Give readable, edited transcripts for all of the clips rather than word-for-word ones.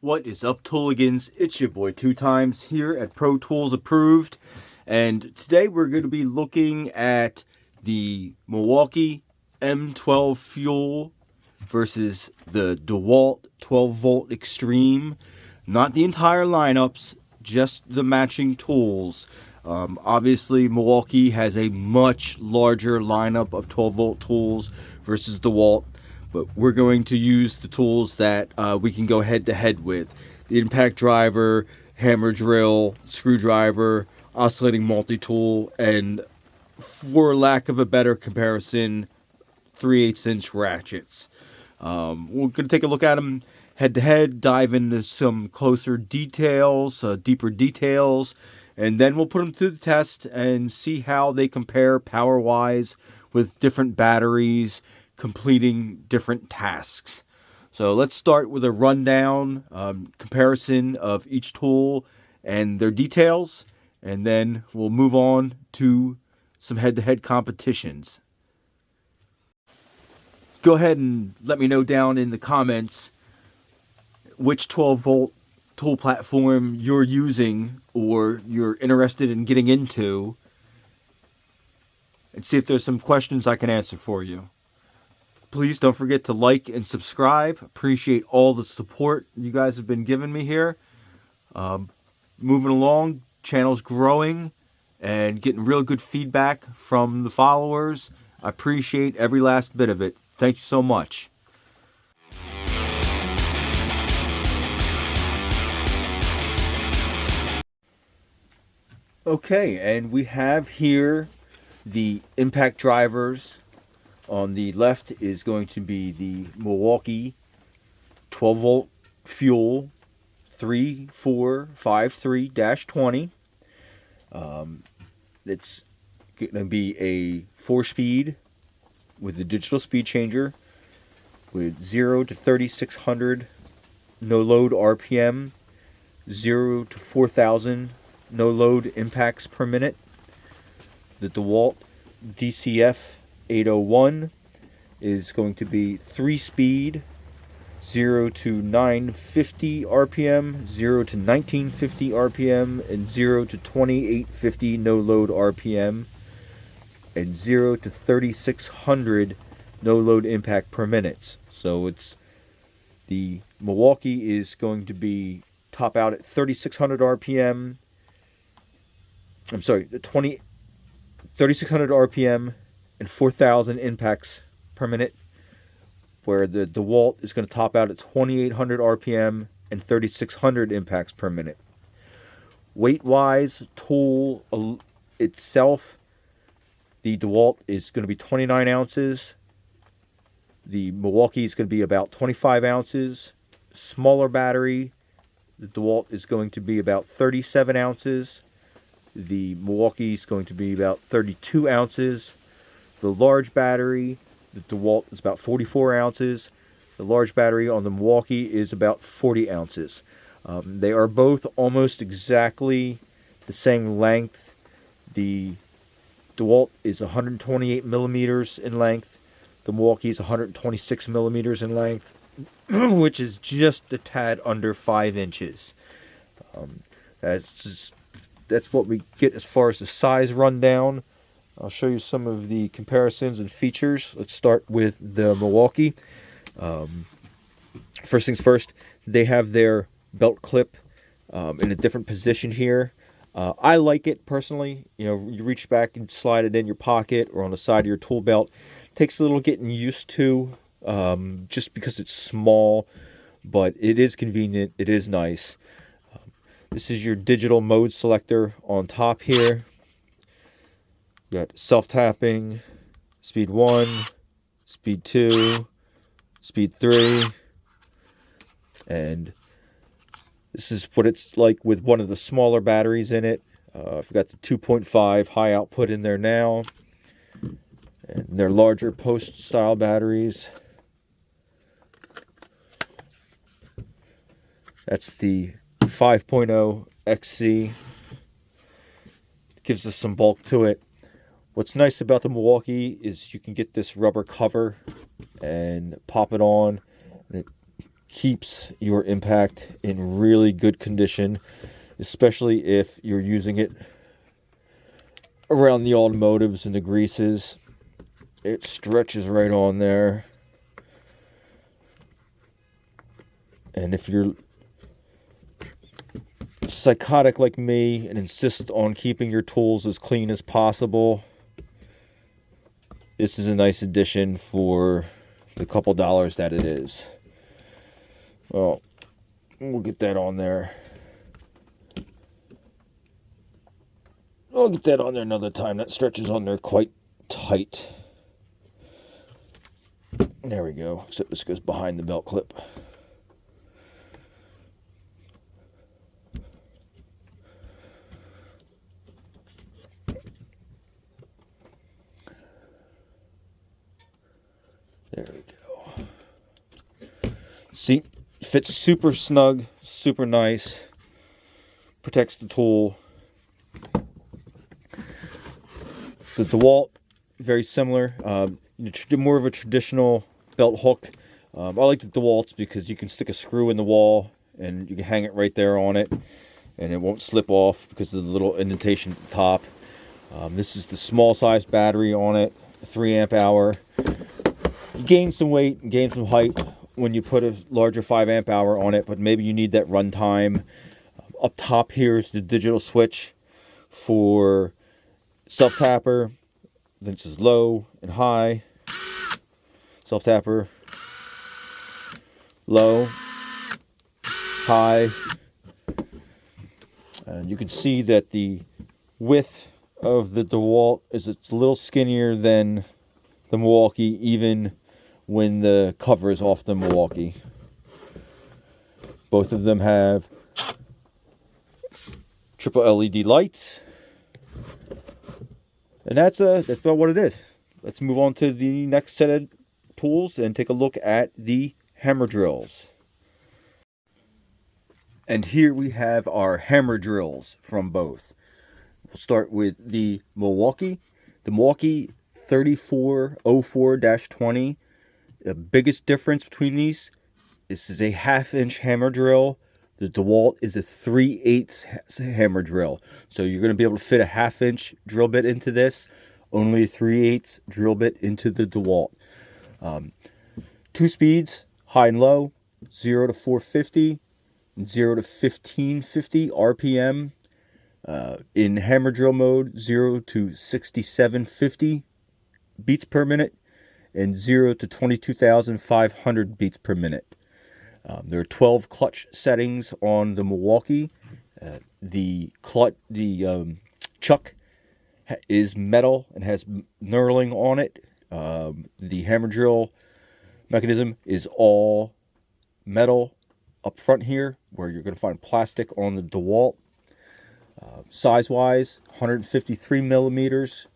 What is up, Tooligans? It's your boy 2Times here at Pro Tools Approved, and today we're going to be looking at the Milwaukee M12 Fuel versus the DeWalt 12-volt Extreme. Not the entire lineups, just the matching tools. Obviously, Milwaukee has a much larger lineup of 12-volt tools versus DeWalt. But we're going to use the tools that we can go head-to-head with. The impact driver, hammer drill, screwdriver, oscillating multi-tool, and for lack of a better comparison, 3/8" ratchets. We're going to take a look at them head-to-head, dive into some closer details, deeper details, and then we'll put them to the test and see how they compare power-wise with different batteries, completing different tasks. So let's start with a rundown comparison of each tool and their details, and then we'll move on to some head-to-head competitions. Go ahead and let me know down in the comments which 12-volt tool platform you're using or you're interested in getting into, and see if there's some questions I can answer for you. Please don't forget to like and subscribe. Appreciate all the support you guys have been giving me here. Moving along, channel's growing and getting real good feedback from the followers. I appreciate every last bit of it. Thank you so much. Okay, and we have here the impact drivers. On the left is going to be the Milwaukee 12-volt Fuel 3453-20. It's going to be a 4-speed with the digital speed changer with 0 to 3600 no load RPM, 0 to 4000 no load impacts per minute. The DeWalt DCF 801 is going to be 3-speed, 0 to 950 RPM, 0 to 1950 RPM, and 0 to 2850 no load RPM, and 0 to 3600 no load impact per minute. So it's the Milwaukee is going to be top out at 3600 RPM. I'm sorry, 3600 RPM and 4,000 impacts per minute, where the DeWalt is going to top out at 2,800 RPM and 3,600 impacts per minute. Weight-wise, tool itself, the DeWalt is going to be 29 ounces. The Milwaukee is going to be about 25 ounces. Smaller battery, the DeWalt is going to be about 37 ounces. The Milwaukee is going to be about 32 ounces. The large battery, the DeWalt, is about 44 ounces. The large battery on the Milwaukee is about 40 ounces. They are both almost exactly the same length. The DeWalt is 128 millimeters in length. The Milwaukee is 126 millimeters in length, which is just a tad under 5 inches. That's what we get as far as the size rundown. I'll show you some of the comparisons and features. Let's start with the Milwaukee. First things first, they have their belt clip in a different position here. I like it personally. You know, you reach back and slide it in your pocket or on the side of your tool belt. Takes a little getting used to, just because it's small, but it is convenient. It is nice. This is your digital mode selector on top here. You got self-tapping, speed 1, speed 2, speed 3, and this is what it's like with one of the smaller batteries in it. I've got the 2.5 high output in there now, and they're larger post-style batteries. That's the 5.0 XC. Gives us some bulk to it. What's nice about the Milwaukee is you can get this rubber cover and pop it on, and it keeps your impact in really good condition, especially if you're using it around the automotives and the greases. It stretches right on there. And if you're psychotic like me and insist on keeping your tools as clean as possible, this is a nice addition for the couple dollars that it is. Well, we'll get that on there. I'll get that on there another time. That stretches on there quite tight. There we go. Except this goes behind the belt clip. There we go. See, fits super snug, super nice. Protects the tool. The DeWalt, very similar. More of a traditional belt hook. I like the DeWalts because you can stick a screw in the wall and you can hang it right there on it, and it won't slip off because of the little indentation at the top. This is the small size battery on it, 3 amp hour. You gain some weight and gain some height when you put a larger 5 amp hour on it, but maybe you need that run time. Up top here is the digital switch for self-tapper. Then it says low and high. Self-tapper. Low. High. And you can see that the width of the DeWalt is it's a little skinnier than the Milwaukee, even when the cover is off the Milwaukee. Both of them have triple LED lights. And that's about what it is. Let's move on to the next set of tools and take a look at the hammer drills. And here we have our hammer drills from both. We'll start with the Milwaukee. The Milwaukee 3404-20. The biggest difference between these, this is a 1/2 inch hammer drill. The DeWalt is a 3/8 hammer drill. So you're going to be able to fit a 1/2 inch drill bit into this. Only a 3/8 drill bit into the DeWalt. 2 speeds, high and low, 0 to 450, 0 to 1550 RPM. In hammer drill mode, 0 to 6750 beats per minute, and 0 to 22,500 beats per minute. There are 12 clutch settings on the Milwaukee. The chuck is metal and has knurling on it. The hammer drill mechanism is all metal up front here, where you're going to find plastic on the DeWalt. Size-wise, 153 millimeters,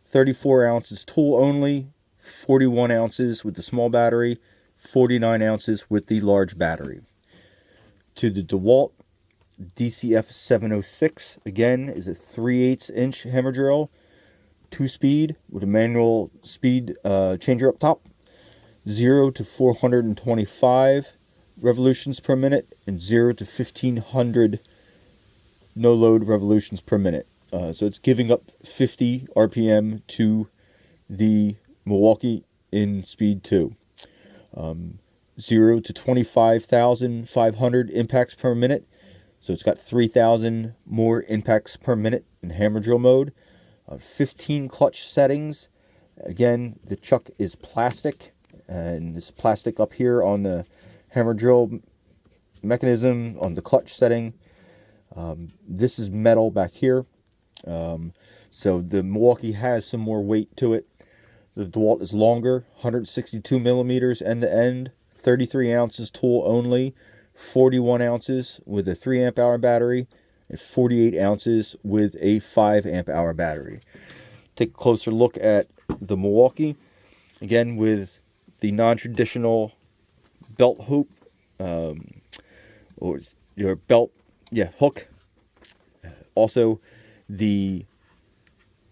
34 ounces tool only, 41 ounces with the small battery, 49 ounces with the large battery. To the DeWalt DCF 706, again, is a 3/8 inch hammer drill, 2 speed with a manual speed changer up top, 0 to 425 revolutions per minute, and 0 to 1500 no load revolutions per minute. So it's giving up 50 RPM to the Milwaukee in speed 2. 0 to 25,500 impacts per minute. So it's got 3,000 more impacts per minute in hammer drill mode. 15 clutch settings. Again, the chuck is plastic, and this plastic up here on the hammer drill mechanism on the clutch setting. This is metal back here. So the Milwaukee has some more weight to it. The DeWalt is longer, 162 millimeters end to end, 33 ounces tool only, 41 ounces with a 3 amp hour battery, and 48 ounces with a 5 amp hour battery. Take a closer look at the Milwaukee, again with the non-traditional belt hoop, or your belt, hook. Also, the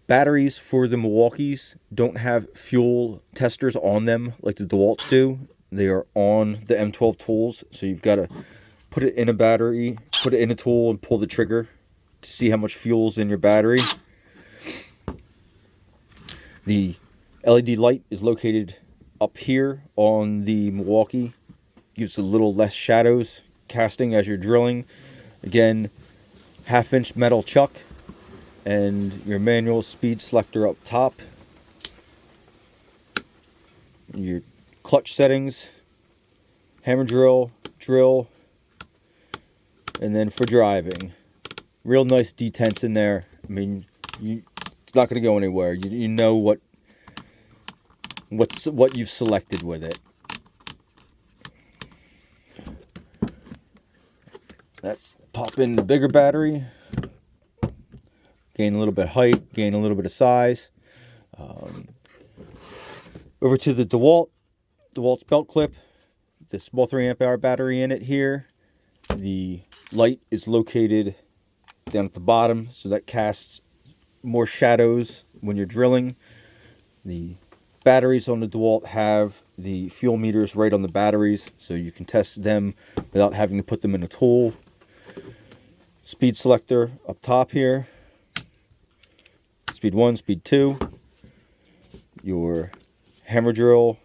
batteries for the Milwaukees don't have fuel testers on them like the DeWalts do. They are on the M12 tools, so you've got to put it in a battery, put it in a tool, and pull the trigger to see how much fuel's in your battery. The LED light is located up here on the Milwaukee. Gives a little less shadows casting as you're drilling. Again, 1/2-inch metal chuck and your manual speed selector up top. Your clutch settings, hammer drill, and then for driving. Real nice detents in there. I mean, it's not going to go anywhere. You know what you've selected with it. Let's pop in the bigger battery. Gain a little bit of height, gain a little bit of size. Over to the DeWalt's belt clip. The small 3 amp hour battery in it here. The light is located down at the bottom, so that casts more shadows when you're drilling. The batteries on the DeWalt have the fuel meters right on the batteries, so you can test them without having to put them in a tool. Speed selector up top here. Speed 1, speed 2. Your hammer drill,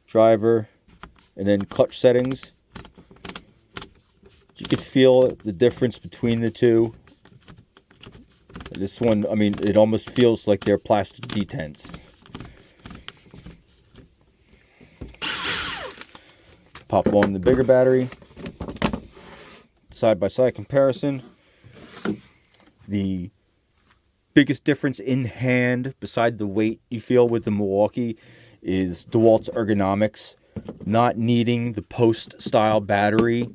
driver, and then clutch settings. You can feel the difference between the two. This one, I mean, it almost feels like they're plastic detents. Pop on the bigger battery. Side-by-side comparison. The biggest difference in hand, beside the weight you feel with the Milwaukee, is DeWalt's ergonomics. Not needing the post-style battery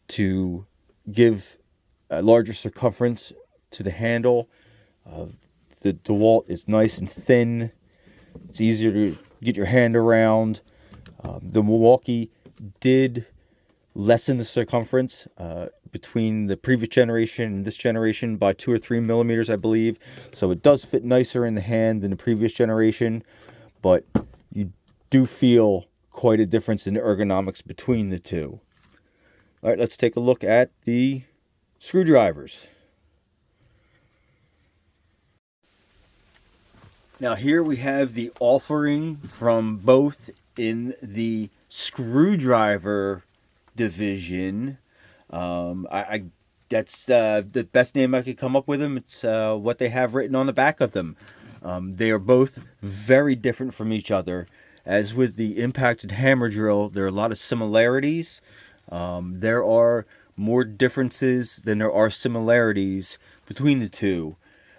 to give a larger circumference to the handle. The DeWalt is nice and thin. It's easier to get your hand around. The Milwaukee did lessen the circumference between the previous generation and this generation by 2 or 3 millimeters, I believe. So it does fit nicer in the hand than the previous generation, but you do feel quite a difference in the ergonomics between the two. All right, let's take a look at the screwdrivers. Now here we have the offering from both in the screwdriver division. That's the best name I could come up with them. It's what they have written on the back of them. They are both very different from each other. As with the impacted hammer drill, there are a lot of similarities. There are more differences than there are similarities between the two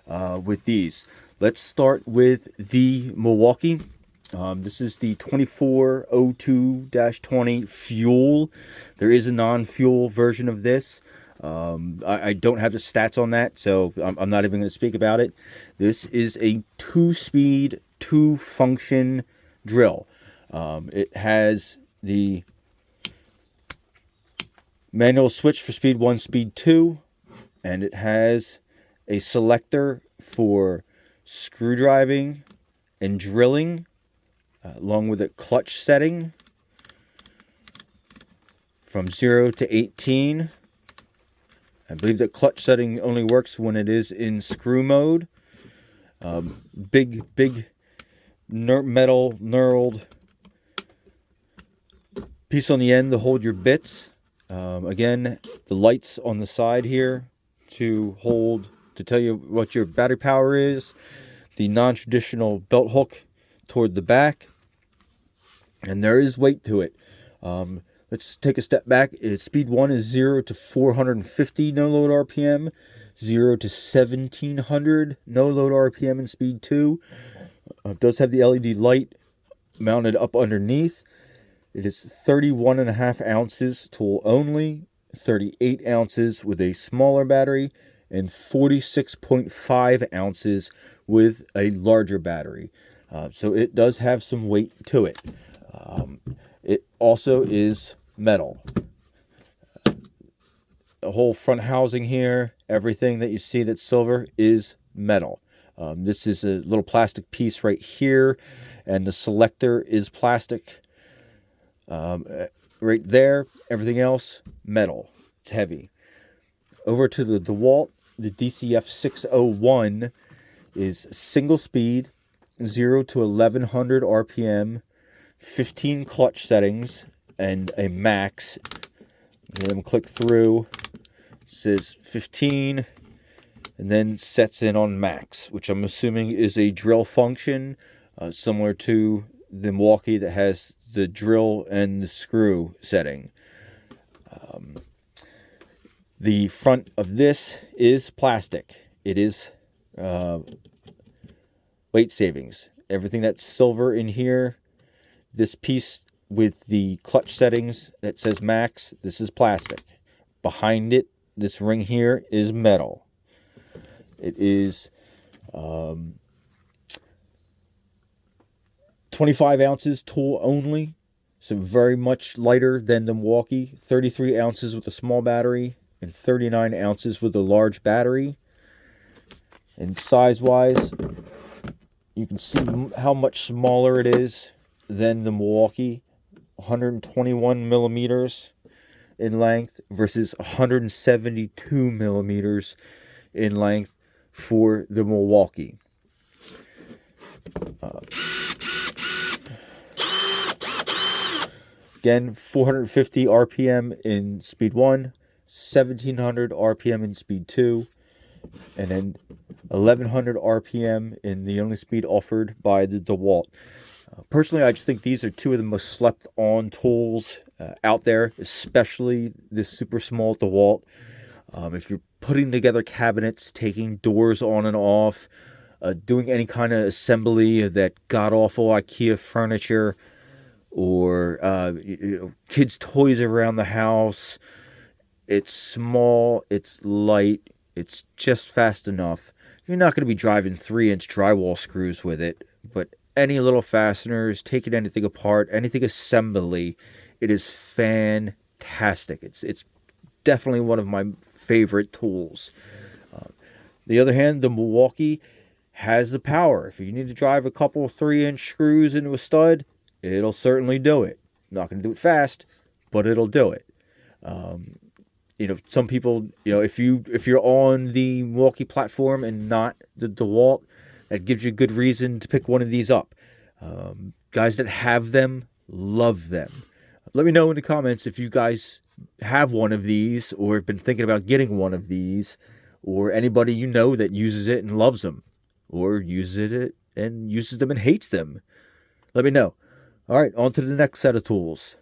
with these. Let's start with the Milwaukee. This is the 2402-20 fuel. There is a non-fuel version of this. I don't have the stats on that, so I'm not even going to speak about it. This is a 2-speed, 2-function drill. It has the manual switch for speed 1, speed 2, and it has a selector for screwdriving and drilling, along with a clutch setting from 0 to 18. I believe that clutch setting only works when it is in screw mode. Big metal knurled piece on the end to hold your bits. Again, the lights on the side here to tell you what your battery power is. The non-traditional belt hook toward the back. And there is weight to it. Let's take a step back. Speed 1 is 0 to 450 no-load RPM. 0 to 1700 no-load RPM in speed 2. It does have the LED light mounted up underneath. It is 31.5 ounces tool only. 38 ounces with a smaller battery. And 46.5 ounces with a larger battery. So it does have some weight to it. It also is metal. The whole front housing here, everything that you see that's silver is metal. This is a little plastic piece right here, and the selector is plastic. Right there, everything else, metal. It's heavy. Over to the DeWalt, the DCF 601 is single speed, 0 to 1100 RPM, 15 clutch settings, and a max. Let them click through. It says 15, and then sets in on max, which I'm assuming is a drill function, similar to the Milwaukee that has the drill and the screw setting. The front of this is plastic. It is weight savings. Everything that's silver in here, this piece with the clutch settings that says max, this is plastic. Behind it, this ring here is metal. It is 25 ounces tool only, so very much lighter than the Milwaukee. 33 ounces with a small battery and 39 ounces with a large battery. And size-wise, you can see how much smaller it is than the Milwaukee. 121 millimeters in length versus 172 millimeters in length for the Milwaukee. Again, 450 RPM in speed 1, 1700 RPM in speed 2, and then 1100 RPM in the only speed offered by the DeWalt. Personally, I just think these are two of the most slept on tools out there, especially this super small DeWalt. If you're putting together cabinets, taking doors on and off, doing any kind of assembly of that god-awful IKEA furniture, or kids' toys around the house, it's small, it's light, it's just fast enough. You're not going to be driving 3-inch drywall screws with it, but any little fasteners, taking anything apart, anything assembly, it is fantastic. It's definitely one of my favorite tools. The other hand, the Milwaukee has the power. If you need to drive a couple 3-inch screws into a stud, it'll certainly do it. Not going to do it fast, but it'll do it. Some people, if you're on the Milwaukee platform and not the DeWalt, that gives you a good reason to pick one of these up. Guys that have them love them. Let me know in the comments if you guys have one of these or have been thinking about getting one of these, or anybody you know that uses it and loves them, or uses it and uses them and hates them. Let me know. All right, on to the next set of tools.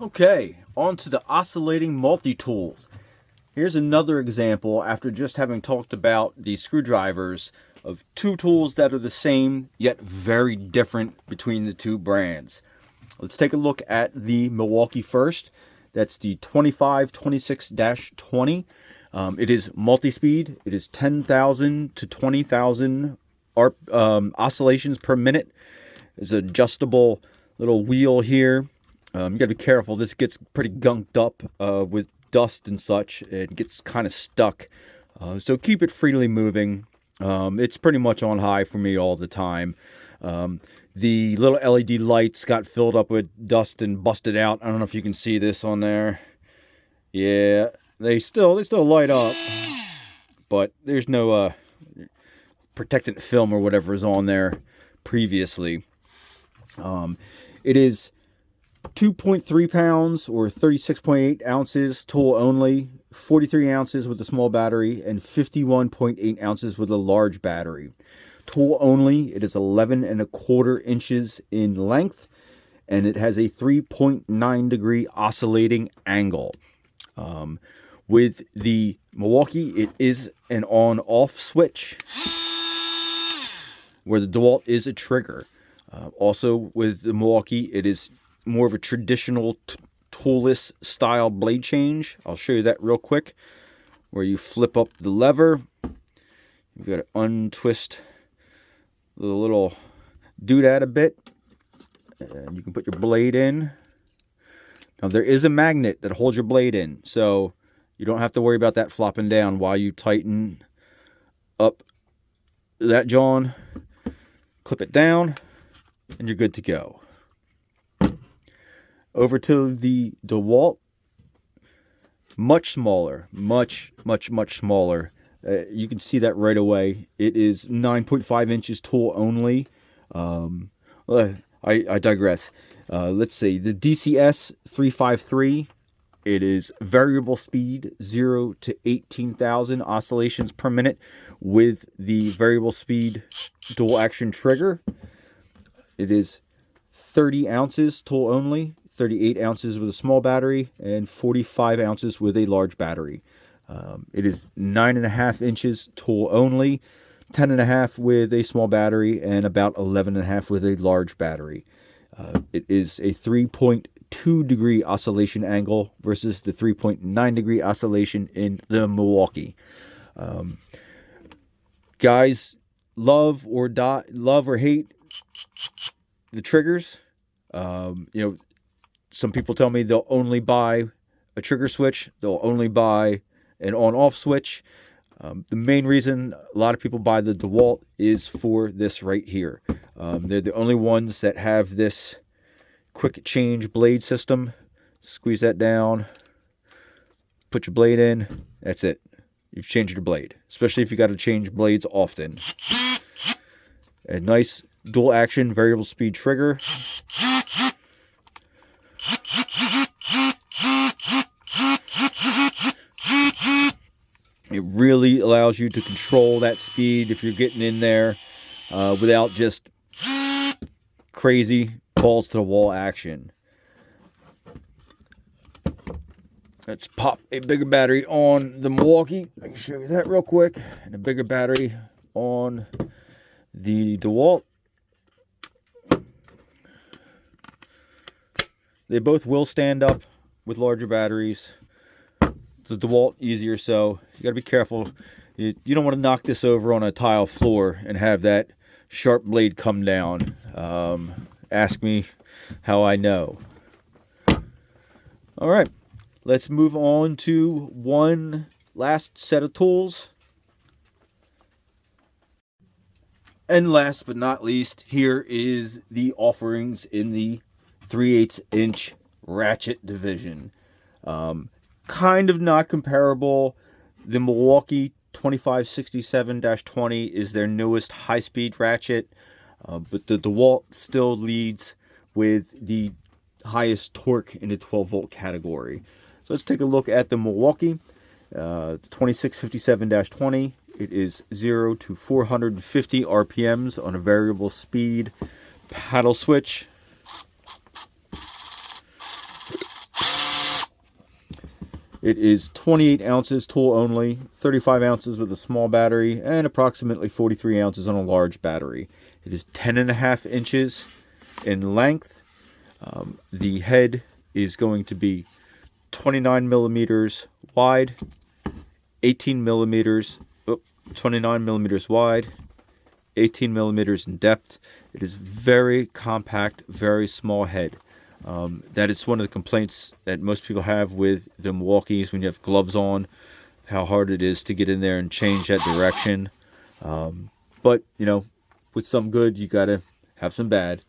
Okay, on to the oscillating multi-tools. Here's another example, after just having talked about the screwdrivers, of two tools that are the same, yet very different between the two brands. Let's take a look at the Milwaukee first. That's the 2526-20. It is multi-speed. It is 10,000 to 20,000 oscillations per minute. There's an adjustable little wheel here. You got to be careful. This gets pretty gunked up with dust and such. It gets kind of stuck. So keep it freely moving. It's pretty much on high for me all the time. The little LED lights got filled up with dust and busted out. I don't know if you can see this on there. Yeah, they still light up, but there's no protectant film or whatever is on there previously. It is 2.3 pounds or 36.8 ounces tool only, 43 ounces with a small battery, and 51.8 ounces with a large battery. Tool only, it is 11.25 inches in length, and it has a 3.9 degree oscillating angle. With the Milwaukee, it is an on-off switch, where the DeWalt is a trigger. Also, with the Milwaukee, it is more of a traditional toolless style blade change. I'll show you that real quick, where you flip up the lever. You've got to untwist the little doodad a bit, and you can put your blade in. Now, there is a magnet that holds your blade in, so you don't have to worry about that flopping down while you tighten up that John. Clip it down, and you're good to go. Over to the DeWalt, much smaller, much smaller. You can see that right away. It is 9.5 inches tool only. I digress. Let's see, the DCS 353. It is variable speed, 0 to 18,000 oscillations per minute with the variable speed dual action trigger. It is 30 ounces tool only, 38 ounces with a small battery, and 45 ounces with a large battery. It is 9.5 inches tool only, 10.5 with a small battery, and about 11.5 with a large battery. It is a 3.2 degree oscillation angle versus the 3.9 degree oscillation in the Milwaukee. Guys, love or hate the triggers. Some people tell me they'll only buy a trigger switch. They'll only buy an on-off switch. The main reason a lot of people buy the DeWalt is for this right here. They're the only ones that have this quick change blade system. Squeeze that down, put your blade in, that's it. You've changed your blade, especially if you got to change blades often. A nice dual action variable speed trigger. It really allows you to control that speed if you're getting in there without just crazy balls to the wall action. Let's pop a bigger battery on the Milwaukee. I can show you that real quick. And a bigger battery on the DeWalt. They both will stand up with larger batteries. The DeWalt easier, so you got to be careful. You don't want to knock this over on a tile floor and have that sharp blade come down. Ask me how I know. All right, let's move on to one last set of tools. And last but not least, here is the offerings in the 3/8 inch Ratchet division. Kind of not comparable. The Milwaukee 2567-20 is their newest high-speed ratchet, but the DeWalt still leads with the highest torque in the 12-volt category. So let's take a look at the Milwaukee 2657-20. It is 0 to 450 RPMs on a variable speed paddle switch. It is 28 ounces tool only, 35 ounces with a small battery, and approximately 43 ounces on a large battery. It is 10.5 inches in length. The head is going to be 29 millimeters wide, 29 millimeters wide, 18 millimeters in depth. It is very compact, very small head. That is one of the complaints that most people have with the Milwaukees when you have gloves on, how hard it is to get in there and change that direction. But, with some good, you got to have some bad.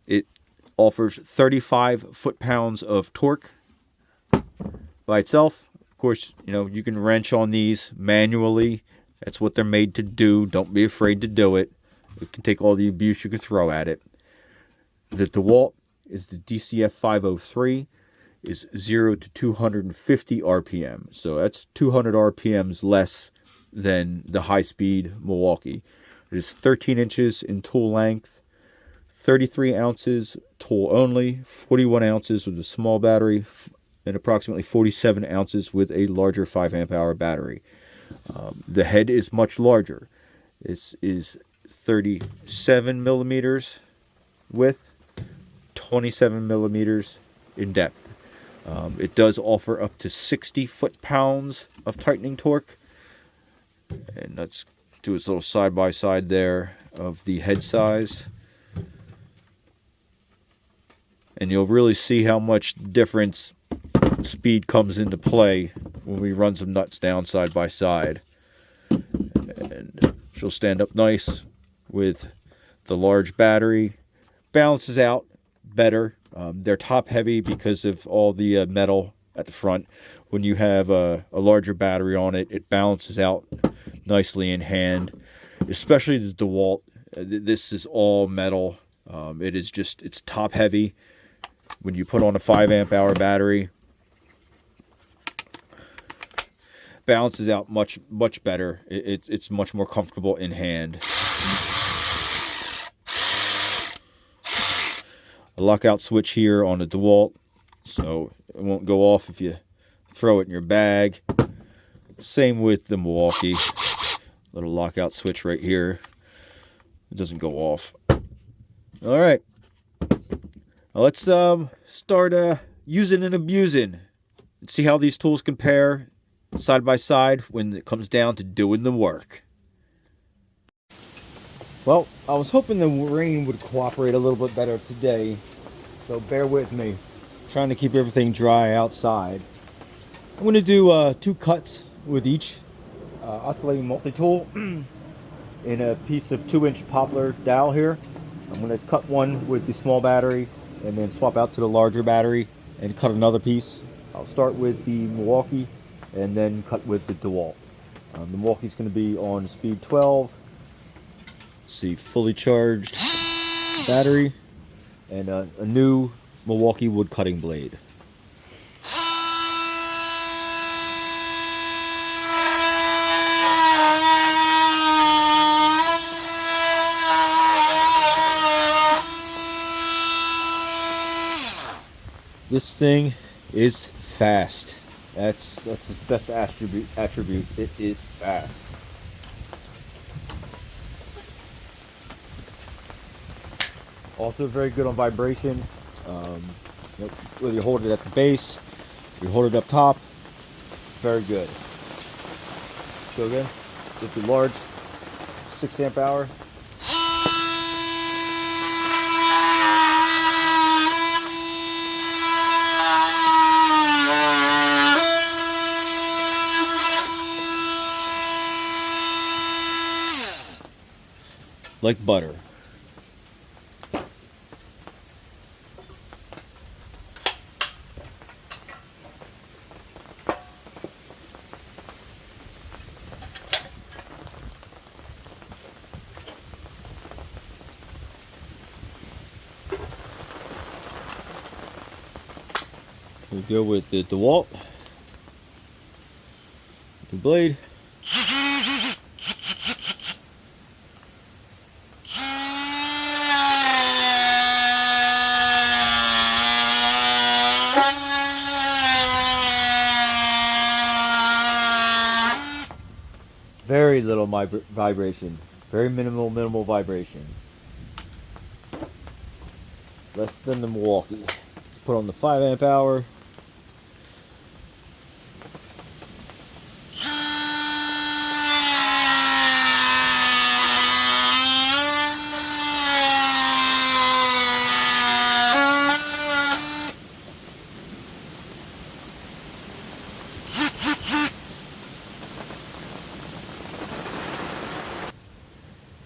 It offers 35 foot-pounds of torque by itself. Of course, you can wrench on these manually. That's what they're made to do. Don't be afraid to do it. It can take all the abuse you can throw at it. The DeWalt is the DCF 503, is 0 to 250 RPM. So that's 200 RPMs less than the high-speed Milwaukee. It is 13 inches in tool length, 33 ounces tool only, 41 ounces with a small battery, and approximately 47 ounces with a larger 5 amp hour battery. The head is much larger. This is 37 millimeters width, 27 millimeters in depth. It does offer up to 60 foot-pounds of tightening torque. And let's do this little side-by-side there of the head size. And you'll really see how much difference speed comes into play when we run some nuts down side by side. And she'll stand up nice with the large battery. Balances out better. They're top heavy because of all the metal at the front. When you have a larger battery on it, it balances out nicely in hand, especially the DeWalt. This is all metal. It's top heavy. When you put on a 5 amp hour battery, balances out much better. It's much more comfortable in hand. A lockout switch here on the DeWalt, so it won't go off if you throw it in your bag. Same with the Milwaukee. Little lockout switch right here. It doesn't go off. All right. Now let's start using and abusing and see how these tools compare side by side when it comes down to doing the work. Well, I was hoping the rain would cooperate a little bit better today, so bear with me. Trying to keep everything dry outside. I'm going to do 2 cuts with each oscillating multi-tool in a piece of 2-inch poplar dowel here. I'm going to cut one with the small battery and then swap out to the larger battery and cut another piece. I'll start with the Milwaukee and then cut with the DeWalt. The Milwaukee's going to be on speed 12. See, fully charged battery and a new Milwaukee wood cutting blade. This thing is fast. That's its best attribute. It is fast. Also very good on vibration. Whether you hold it at the base, you hold it up top, very good. Go again with the large 6 amp hour. Like butter. We go with the DeWalt, the blade. Very little vibration, very minimal vibration. Less than the Milwaukee. Let's put on the 5 amp hour.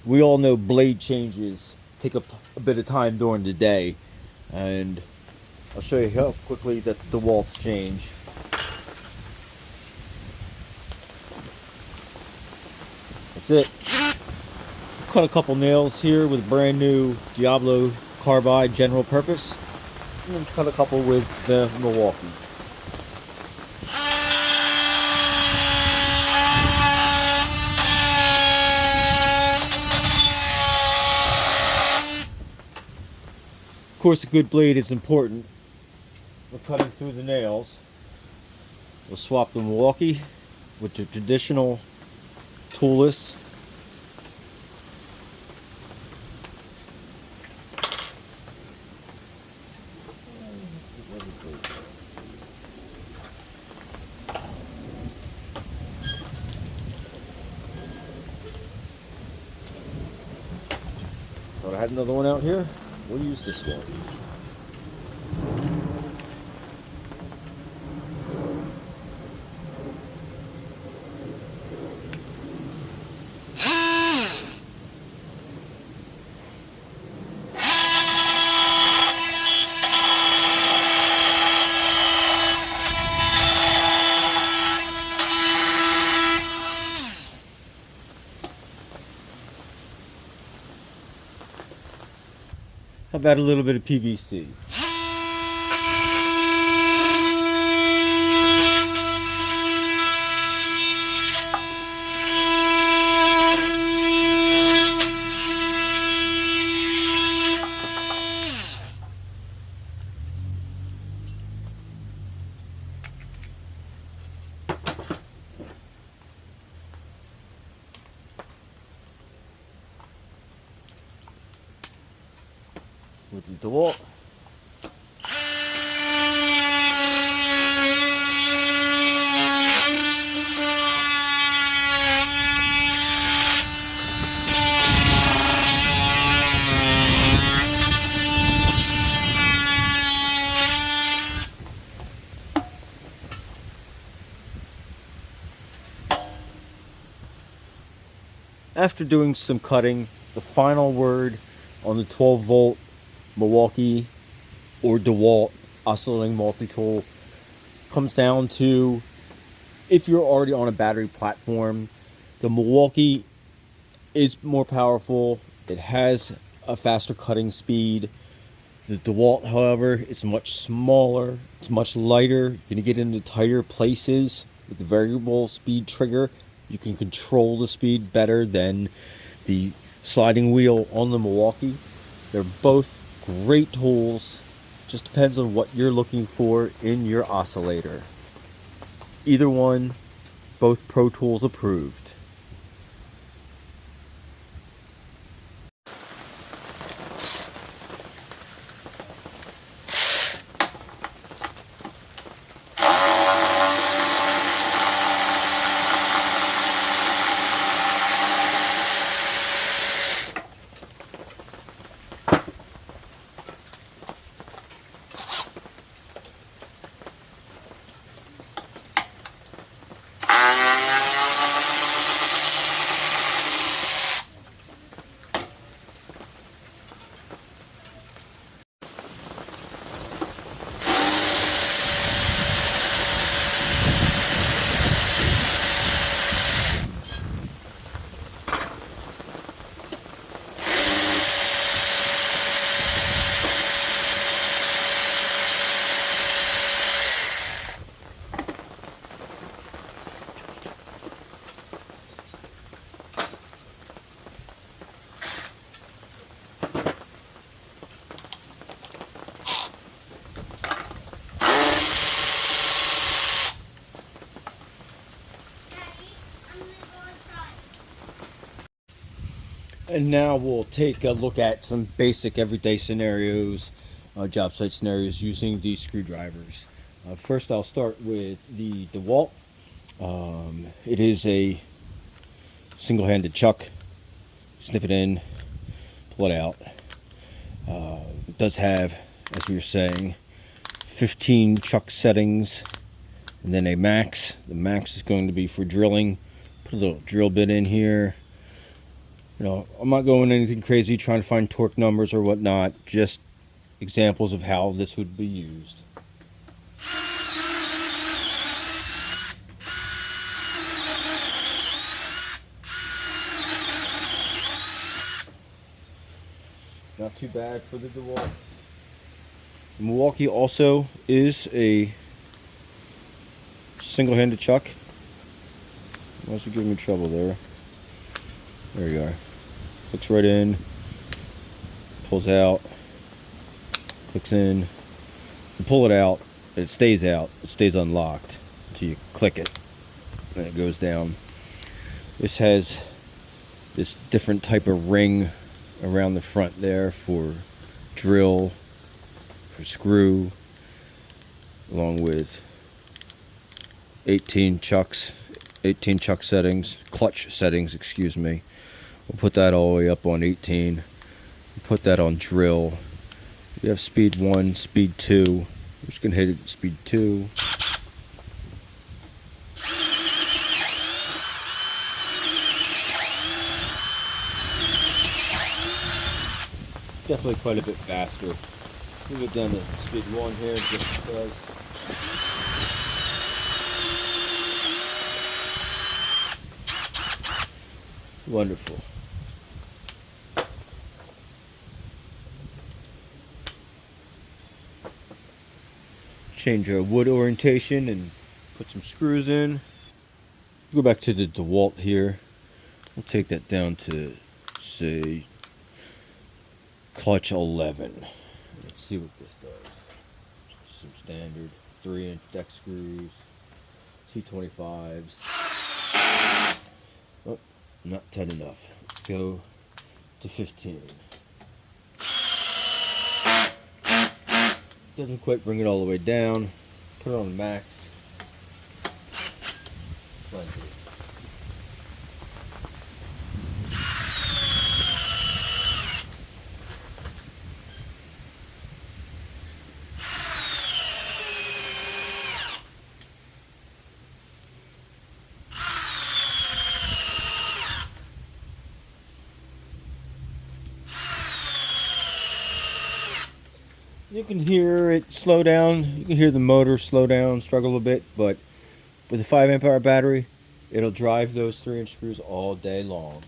We all know blade changes take up a bit of time during the day, and I'll show you how quickly that the DeWalt's change. That's it. Cut a couple nails here with a brand new Diablo carbide general purpose, and then cut a couple with the Milwaukee. Of course, a good blade is important. We're cutting through the nails. We'll swap the Milwaukee with the traditional toolless. Thought I had another one out here. We'll use this one. about a little bit of PVC? With the DeWalt. After doing some cutting, the final word on the 12-volt Milwaukee or DeWalt oscillating multi-tool comes down to, if you're already on a battery platform, the Milwaukee is more powerful. It has a faster cutting speed. The DeWalt, however, is much smaller. It's much lighter. You're going to get into tighter places with the variable speed trigger. You can control the speed better than the sliding wheel on the Milwaukee. They're both great tools. Just depends on what you're looking for in your oscillator. Either one, both Pro Tools approved. And now we'll take a look at some basic everyday scenarios, job site scenarios using these screwdrivers. First, I'll start with the DeWalt. It is a single-handed chuck. Snip it in, pull it out. It does have, as we were saying, 15 chuck settings, and then a max. The max is going to be for drilling. Put a little drill bit in here. You know, I'm not going anything crazy trying to find torque numbers or whatnot, just examples of how this would be used. Not too bad for the DeWalt. The Milwaukee also is a single-handed chuck. Why is it giving me trouble there? There you are. Hooks right in, pulls out, clicks in. You pull it out, it stays out, it stays unlocked until you click it, and it goes down. This has this different type of ring around the front there for drill, for screw, along with 18 chuck clutch settings, excuse me. We'll put that all the way up on 18. We'll put that on drill. We have speed 1, speed 2. We're just going to hit it at speed 2. Definitely quite a bit faster. Move it down to speed 1 here just because. Wonderful. change our wood orientation and put some screws in. Go back to the DeWalt here. We'll take that down to, say, clutch 11. Let's see what this does. Just some standard 3-inch deck screws, T25s. Oh, not tight enough. Let's go to 15. Doesn't quite bring it all the way down. Put it on max. Plenty. You can hear it slow down. You can hear the motor slow down, struggle a bit, but with a 5 amp hour battery, it'll drive those 3-inch screws all day long.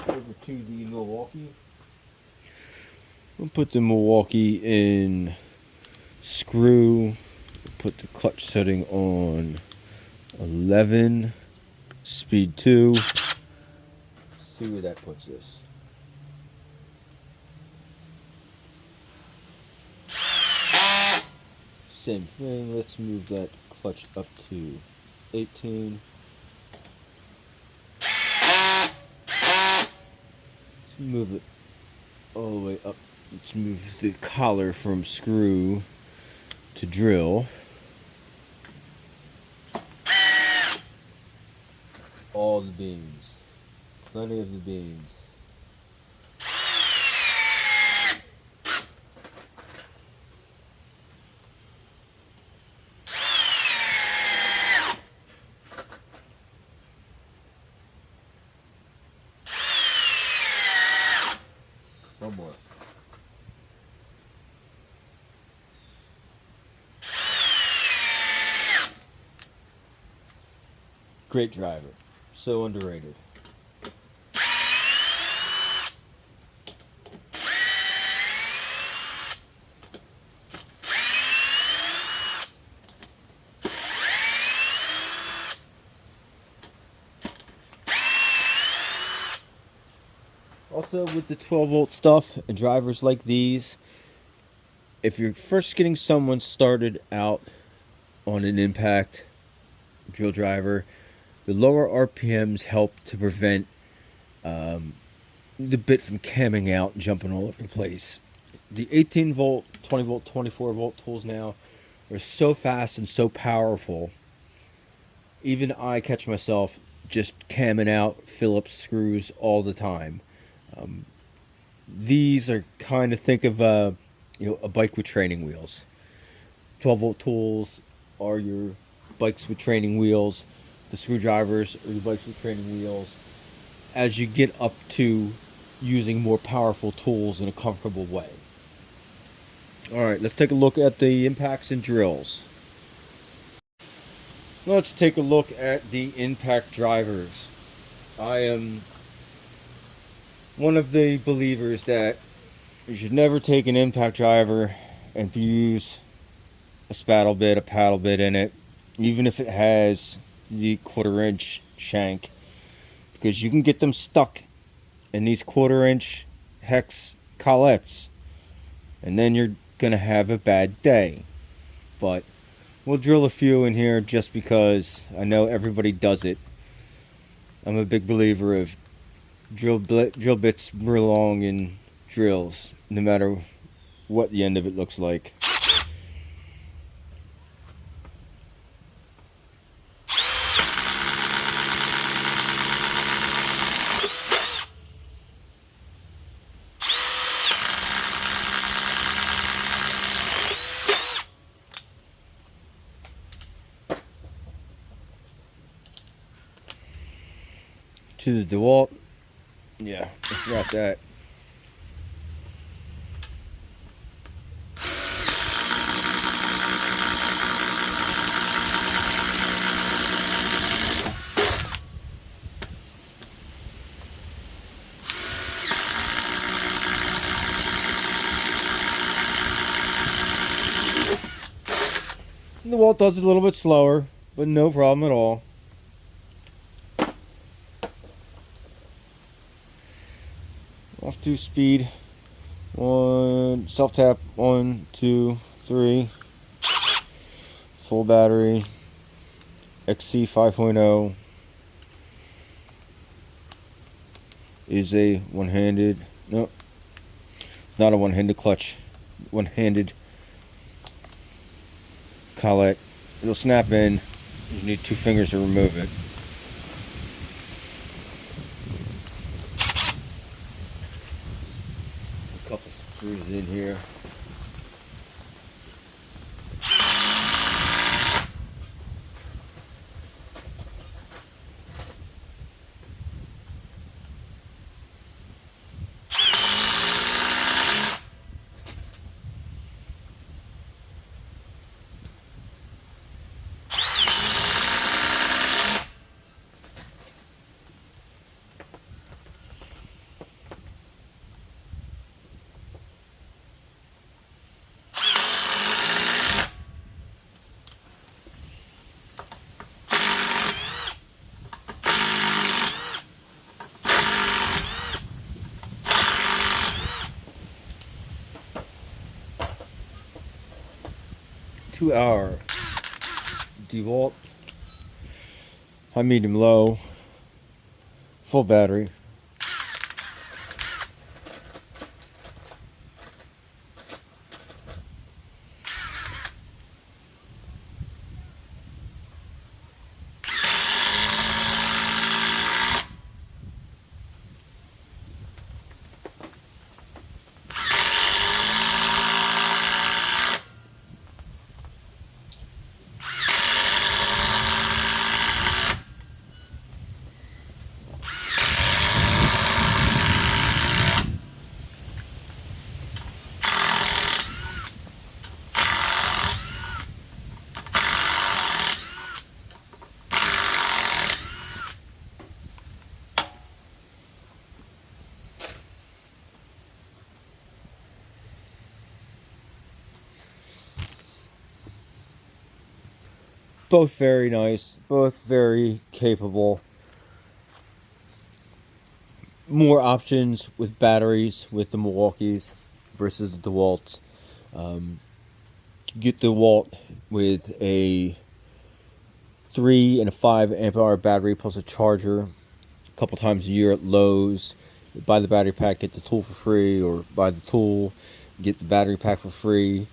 Over to the Milwaukee. We'll put the Milwaukee in screw. Put the clutch setting on 11, speed 2. See where that puts us. Same thing. Let's move that clutch up to 18. Move it all the way up. Let's move the collar from screw to drill. All the beams. Plenty of the beams. One more. Great driver. So underrated. Also, with the 12-volt stuff and drivers like these, if you're first getting someone started out on an impact drill driver, the lower RPMs help to prevent the bit from camming out and jumping all over the place. The 18-volt, 20-volt, 24-volt tools now are so fast and so powerful. Even I catch myself just camming out Phillips screws all the time. These are kind of, think of a bike with training wheels. 12-volt tools are your bikes with training wheels. The screwdrivers are your bikes with training wheels. As you get up to using more powerful tools in a comfortable way. Alright, let's take a look at the impacts and drills. Let's take a look at the impact drivers. I am one of the believers that you should never take an impact driver and use a spattle bit, a paddle bit in it, even if it has the 1/4-inch shank, because you can get them stuck in these 1/4-inch hex collets, and then you're gonna have a bad day. But we'll drill a few in here just because I know everybody does it. I'm a big believer of drill bits belong in drills, no matter what the end of it looks like. To the DeWalt. Yeah, let's wrap that. DeWalt does it a little bit slower, but no problem at all. Off to speed. One, self tap, 1, 2, 3. Full battery. XC 5.0 is a one-handed. No, it's not a one-handed clutch. One-handed collet. It'll snap in. You need 2 fingers to remove it. A couple screws in here. Two-hour DeWalt, high, medium, low, full battery. Both very nice, both very capable. More options with batteries with the Milwaukees versus the DeWalts. Get the DeWalt with a 3 and a 5 amp hour battery plus a charger a couple times a year at Lowe's. Buy the battery pack, get the tool for free, or buy the tool, get the battery pack for free.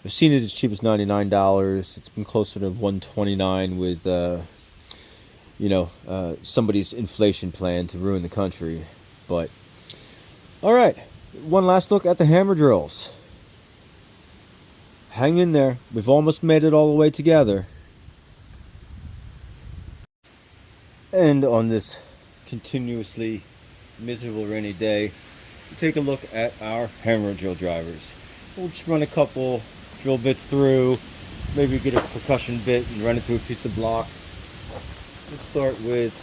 I've seen it as cheap as $99. It's been closer to $129 with, somebody's inflation plan to ruin the country. But, all right, one last look at the hammer drills. Hang in there. We've almost made it all the way together. And on this continuously miserable rainy day, we take a look at our hammer drill drivers. We'll just run a couple drill bits through, maybe get a percussion bit and run it through a piece of block. Let's start with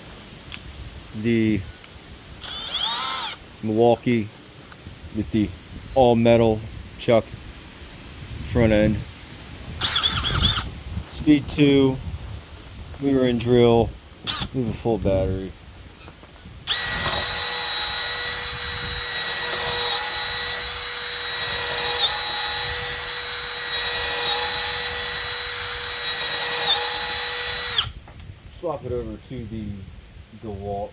the Milwaukee with the all metal chuck front end. Speed 2, we were in drill, we have a full battery. Swap it over to the DeWalt.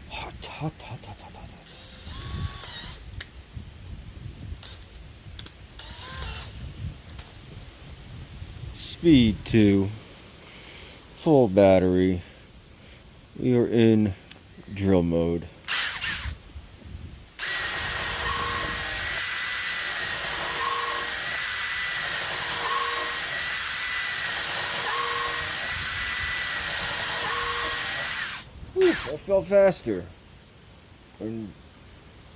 Hot, hot, hot, hot, hot, hot. Speed 2, full battery. We are in drill mode. I fell faster, and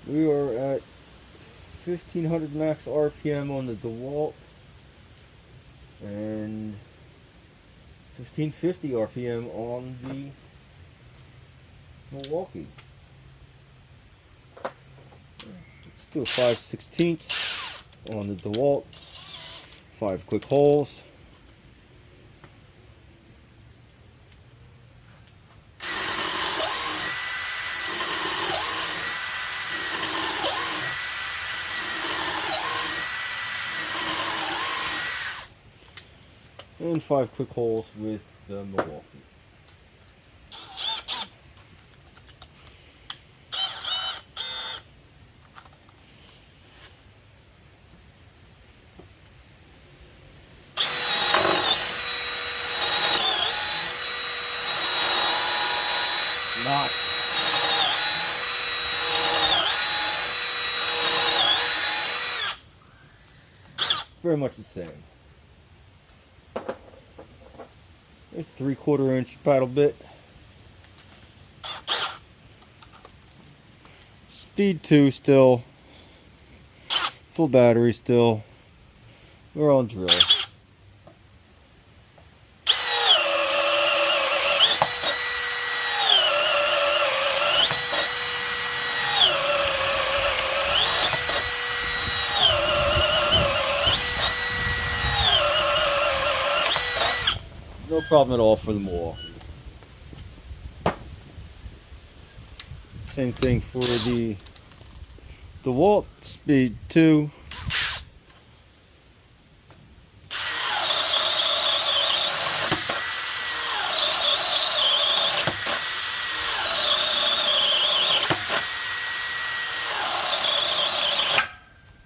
we are at 1500 max RPM on the DeWalt and 1550 RPM on the Milwaukee. Let's do a 5/16. on the DeWalt. 5 quick holes. And 5 quick holes with the Milwaukee. Not very much the same. There's 3/4 inch paddle bit. Speed 2 still. Full battery still. We're on drill. No problem at all for the Milwaukee. Same thing for the DeWalt, speed 2.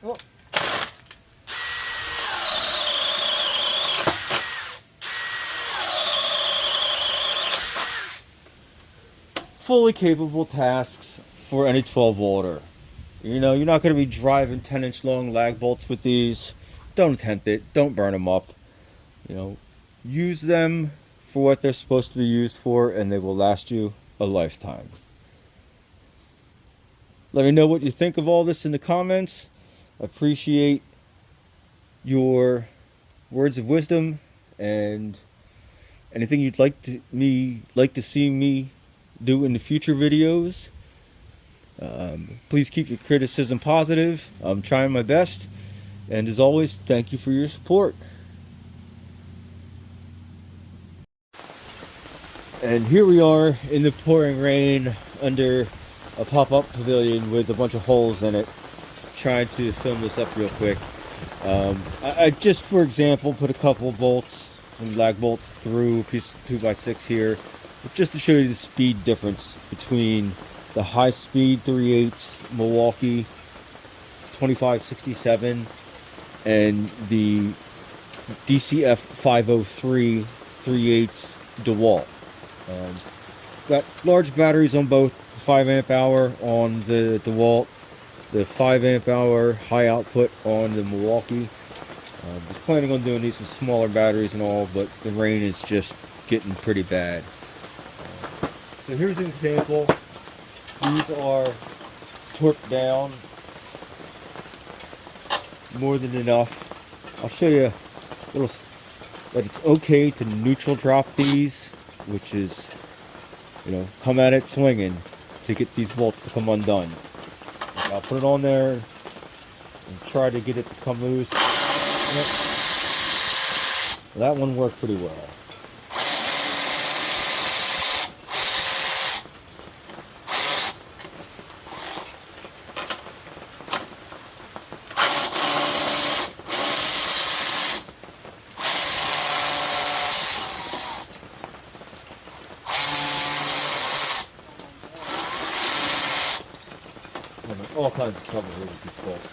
Oh. Fully capable tasks for any 12 volter. You know, you're not going to be driving 10-inch long lag bolts with these. Don't attempt it. Don't burn them up. You know, use them for what they're supposed to be used for, and they will last you a lifetime. Let me know what you think of all this in the comments. I appreciate your words of wisdom and anything you'd like to see me do in the future videos. Please keep your criticism positive. I'm trying my best, and as always, thank you for your support. And here we are in the pouring rain under a pop-up pavilion with a bunch of holes in it, trying to film this up real quick. I just, for example, put a couple bolts, some lag bolts through a piece of 2x6 here, just to show you the speed difference between the high-speed 3/8 Milwaukee 2567 and the DCF 503 3/8 DeWalt. Got large batteries on both, 5 amp hour on the DeWalt, the 5 amp hour high output on the Milwaukee. I was planning on doing these with smaller batteries and all, but the rain is just getting pretty bad. So here's an example. These are torqued down more than enough. I'll show you a little that it's okay to neutral drop these, which is, you know, come at it swinging to get these bolts to come undone. I'll put it on there and try to get it to come loose. Yep. That one worked pretty well. All kinds of trouble here with these bolts.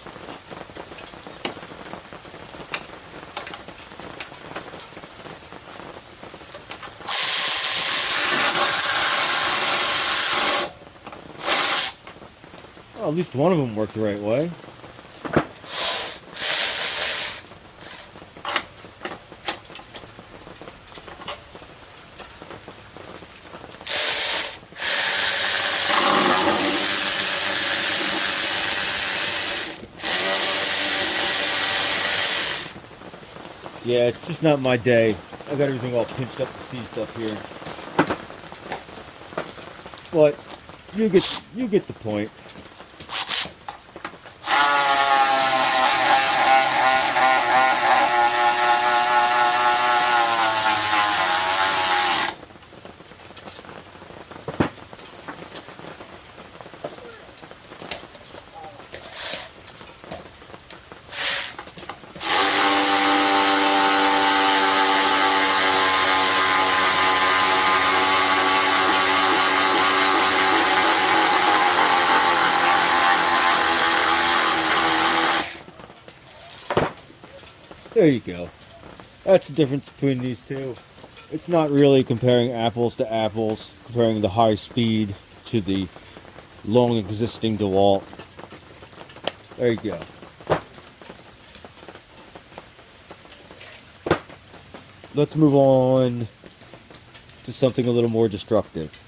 Well, at least one of them worked the right way. Yeah, it's just not my day. I got everything all pinched up to see stuff here. But you get the point. There you go. That's the difference between these two. It's not really comparing apples to apples, comparing the high speed to the long existing DeWalt. There you go. Let's move on to something a little more destructive.